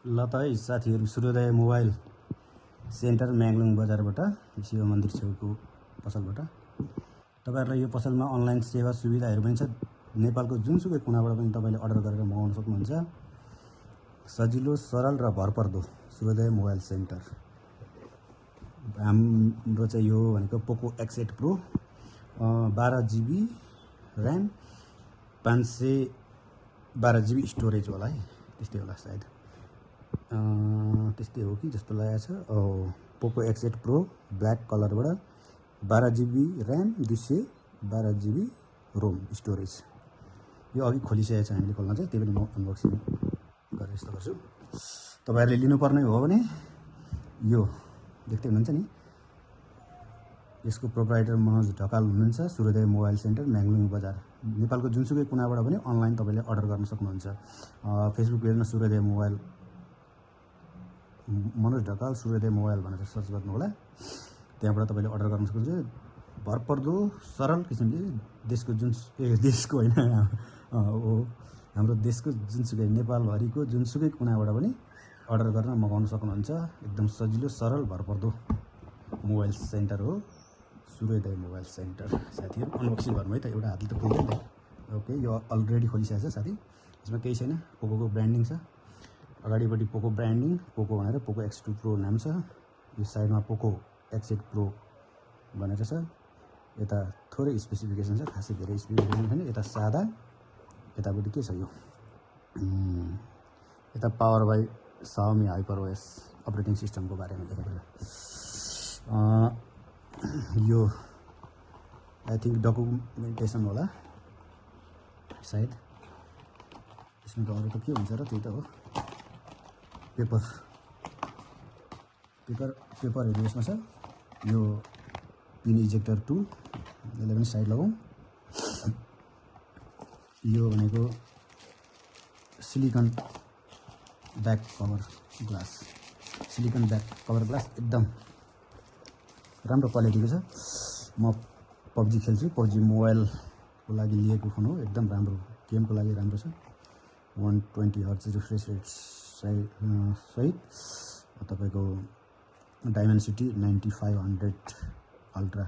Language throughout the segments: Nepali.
ल त है साथीहरु, सूर्योदय मोबाइल सेन्टर म्याङलुङ बजारबाट शिव मन्दिर छेउको पसलबाट तपाईहरुलाई यो पसलमा अनलाइन सेवा सुविधाहरु पनि छ। नेपालको जुनसुकै कुनाबाट पनि तपाईले अर्डर गरेर मगाउन सक्नुहुन्छ। सजिलो, सरल र भरपर्दो सूर्योदय मोबाइल सेन्टर। हाम्रो चाहिँ यो भनेको पोको X8 pro 12GB RAM 512GB storage होला है, त्यस्तै होला सायद, त्यस्तै हो कि जस्तो लागेको छ। पोको X8 प्रो ब्ल्याक कलरबाट 12GB RAM 212GB ROM storage. यो अघि खोलिसकेको छ हामीले, खोल्न चाहिँ त्यही पनि म अनबक्सिङ गरेर यस्तो गर्छु। तपाईहरुले लिनुपर्ने हो भने यो देख्दै हुनुहुन्छ नि, यसको प्रोप्राइटर मनोज ढकाल हुनुहुन्छ। सूर्योदय मोबाइल सेन्टर म्याङलुङ बजार। नेपालको जुनसुकै कुनाबाट पनि अनलाइन तपाईले अर्डर गर्न सक्नुहुन्छ। फेसबुक पेजमा सूर्योदय मोबाइल मनोज ढकाल सूर्योदय मोबाइल भनेर सर्च गर्नु होला। त्यहाँबाट तपाईले अर्डर गर्न सक्नुहुन्छ। भरपर्दो सरल किसिमले देशको देशको हैन, हाम्रो देशको जुनसुकै नेपालभरिको जुनसुकै कुनाबाट पनि अर्डर गर्न मगाउन सक्नुहुन्छ। एकदम सजिलो, सरल, भरपर्दो मोबाइल सेन्टर हो सूर्योदय मोबाइल सेन्टर। साथीहरु अनबक्सिङ गर्नु है त, एउटा हातले त खोल्दैन नि। ओके, यो अलरेडी खोलिसकेको छ साथी। यसमा केही छैन, पोकोको ब्रान्डिङ छ। अगाडिपट्टि पोको ब्रान्डिङ, पोको भनेर पोको X2 प्रो नाम छ। यो साइडमा पोको X8 प्रो भनेर छ। यता थोरै स्पेसिफिकेसन छ, खासै धेरै स्पेसिफिकेसन छैन। यता सादा, यतापट्टि के छ यो, यता power by Xiaomi HyperOS operating सिस्टमको बारेमा लेखेको छ। यो आई थिंक डकुमेन्टेसन होला सायद। यसमा त अरु त के हुन्छ र, त्यही त हो। पेपरहरु यसमा छ। यो पिन इजेक्टर टुल, यसलाई पनि साइड लगाउँ। यो भनेको silicon back cover glass, silicon back cover glass एकदम राम्रो क्वालिटीको छ। म पबजी खेल्छु, पबजी मोबाइलको लागि लिएको फोन हो। एकदम राम्रो, गेमको लागि राम्रो छ। 120Hz रिफ्रेश रेट सहित तपाईको डायमेन्सिटी 9500 अल्ट्रा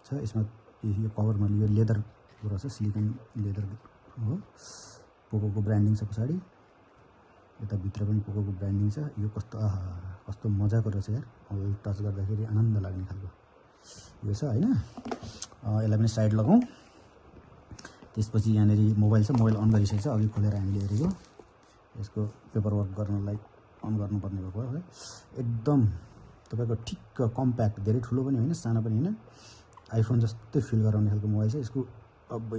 छ। यसमा यो कभरमा यो लेदरको रहेछ, सिलिकन लेदर हो। पोकोको ब्रान्डिङ छ पछाडि। यता भित्र पनि पोकोको ब्रान्डिङ छ। यो कस्तो मजाको रहेछ यार, टच गर्दाखेरि आनन्द लाग्ने खालको यो छ हैन। यसलाई पनि साइड लगाउँ। त्यसपछि यहाँनेरि मोबाइल छ, मोबाइल अन गरिसकेको छ, अघि खोलेर हामीले हेरेको। यसको पेपर वर्क गर्नलाई अन गर्नुपर्ने भएको है। एकदम तपाईको ठिक्क कम्प्याक्ट, धेरै ठुलो पनि होइन, सानो पनि होइन, आइफोन जस्तै फिल गराउने खालको मोबाइल छ यसको। अब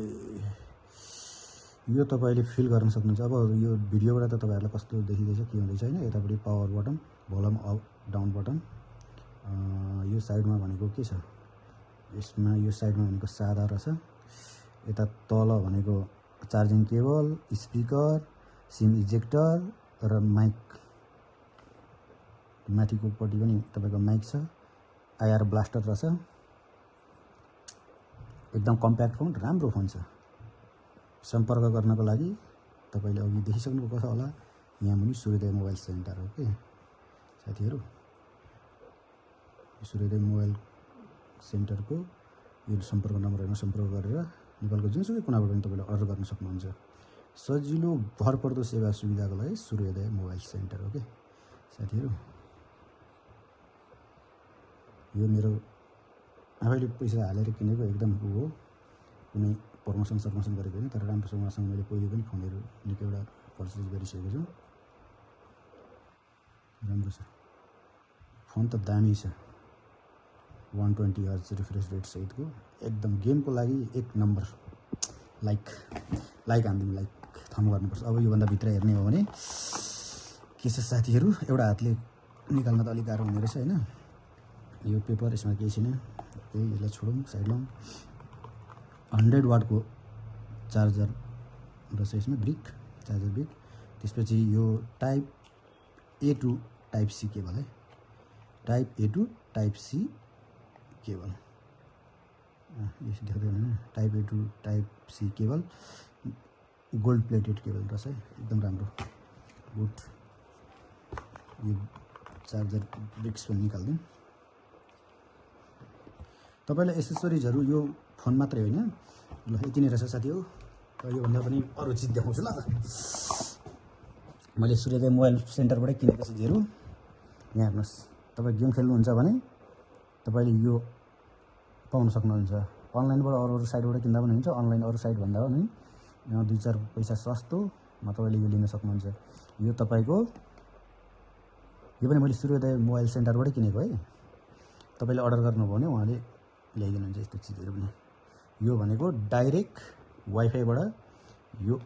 यो तपाईले फिल गर्न सक्नुहुन्छ। अब यो भिडियोबाट त तपाईहरुलाई कस्तो देखिदैछ, के हुँदैछ हैन। यतापट्टि power button, volume up down button. यो साइडमा भनेको के छ, यसमा यो साइडमा भनेको सादा रहेछ। यता तल भनेको charging cable, speaker, SIM ejector र माइक। माथिको पट्टि पनि तपाईको माइक छ। आईआर ब्लास्टर रहेछ। एकदम कम्प्याक्ट फोन, राम्रो फोन छ। सम्पर्क गर्नको लागि तपाईले अघि देखिसक्नु भएको छ होला, यहाँ मुनि सूर्योदय मोबाइल सेन्टर हो के साथीहरु। सूर्योदय मोबाइल सेन्टरको यो सम्पर्क नम्बरमा सम्पर्क गरेर नेपालको जुनसुकै कुनाबाट पनि तपाईले अर्डर गर्न सक्नुहुन्छ। सजिलो, भरपर्दो सेवा सुविधाको लागि सूर्योदय मोबाइल सेन्टर हो के साथीहरु। यो मेरो आफैले पैसा हालेर किनेको एकदम हो, कुनै प्रमोसन गरेको होइन, तर राम्रोसँग मैले पहिले पनि फोनहरु निकैवटा पर्चेज गरिसकेको छु। राम्रो छ फोन त, दामी छ। 120Hz रिफ्रेश रेट सहितको एकदम गेमको लागि एक नम्बर। लाइक हान्दिनु, लाइक थम गर्नुपर्छ। अब यो भन्दा भित्र हेर्ने हो भने के छ साथीहरु, एउटा हातले निकाल्न त अलिक गाह्रो हुने रहेछ हैन। यो पेपर, यसमा केही छैन। यसलाई छोडौँ, साइड लाउँ। 100 वाटको चार्जर रहेछ यसमा, ब्रिक, चार्जर ब्रिक। त्यसपछि यो type A to type C cable है, type A to type C cable. यो देख्दैन, type A to type C cable, gold plated cable रहेछ है, एकदम राम्रो, गुड। यो चार्जर ब्रिक्स पनि निकाल्दिउँ। तपाईलाई एसेसरिजहरू यो फोन मात्रै होइन, ल यति नै रहेछ साथी हो। र योभन्दा पनि अरू चिज देखाउँछु ल त। मैले सूर्योदय मोबाइल सेन्टरबाटै किनेको चिजहरू यहाँ हेर्नुहोस्। तपाईँ गेम खेल्नुहुन्छ भने तपाईँले यो पाउन सक्नुहुन्छ। अनलाइनबाट अरू साइटबाट किन्दा पनि हुन्छ, अनलाइन अरू साइट भन्दा पनि यहाँ 2-4 पैसा सस्तोमा तपाईँले यो लिन सक्नुहुन्छ। यो तपाईँको यो पनि मैले सूर्योदय मोबाइल सेन्टरबाटै किनेको है। तपाईँले अर्डर गर्नुभयो भने उहाँले ल्याइदिनुहुन्छ यस्तो चिजहरू पनि। यो भनेको डाइरेक्ट वाइफाईबाट यो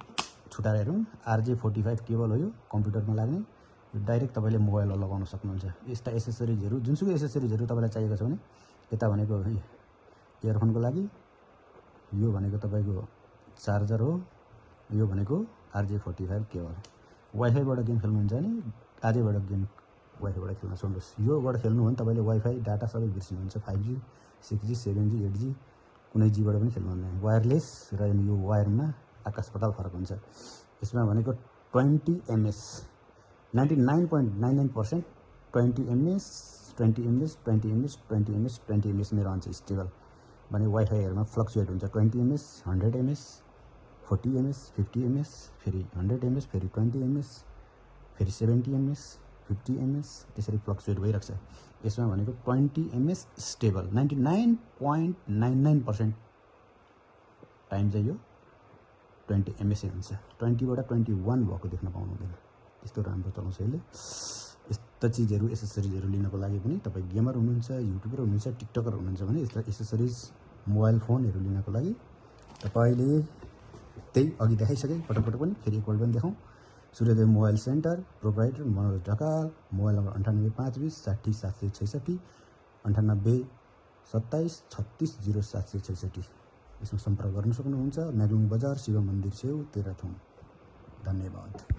छुटाएर हेरौँ, RJ45 केबल हो यो, कम्प्युटरमा लाग्ने। यो डाइरेक्ट तपाईँले मोबाइलमा लगाउन सक्नुहुन्छ। यस्ता एसेसरिजहरू जुनसुकै एसेसरिजहरू तपाईँलाई चाहिएको छ भने यता भनेको इयरफोनको लागि, यो भनेको तपाईँको चार्जर हो, यो भनेको RJ45 केबल। वाइफाईबाट गेम खेल्नुहुन्छ भने आजैबाट गेम वाइफाईबाट खेल्न सक्नुहोस्। योबाट खेल्नु भने तपाईँले वाइफाई डाटा सबै बिर्सिनुहुन्छ। 5G 6G 7G 8G कुनै जीबाट पनि खेल्नुहुन्न। वायरलेस र यो वायरमा आकाश पाताल फरक हुन्छ। यसमा भनेको 20 ms 99.99% 20 ms 20 ms 20 ms 20 ms 20 ms नै रहन्छ स्टेबल। भने वाइफाईहरूमा फ्लक्चुएट हुन्छ। 20 ms 100 ms 40 ms 50 ms फेरि 100 ms फेरि 20 ms फेरि 70 ms 50 ms त्यसरी फ्लक्चुएट भइरहेको छ। यसमा भनेको 20 ms स्टेबल 99.99% टाइम चाहिँ यो 20 ms हुन्छ। 20 बाट 21 भएको देख्न पाउनुहुँदैन। यस्तो राम्रो चलाउँछ यसले। यस्ता चिजहरू एसेसरिजहरू लिनको लागि पनि तपाईँ गेमर हुनुहुन्छ, युट्युबर हुनुहुन्छ, टिकटकर हुनुहुन्छ भने यस्ता एसेसरिज मोबाइल फोनहरू लिनको लागि तपाईँले त्यही अघि देखाइसकेँ पटक पनि फेरि एकपल्ट पनि देखाउँ। सूर्योदय mobile centre, proprietor Manoj Dhakal, mobile number 9852 60 766 98 27 36 0766। यसमा सम्पर्क गर्न सक्नुहुन्छ। म्याग्लुङ बजार शिव मन्दिर छेउ तेह्रथुम। धन्यवाद।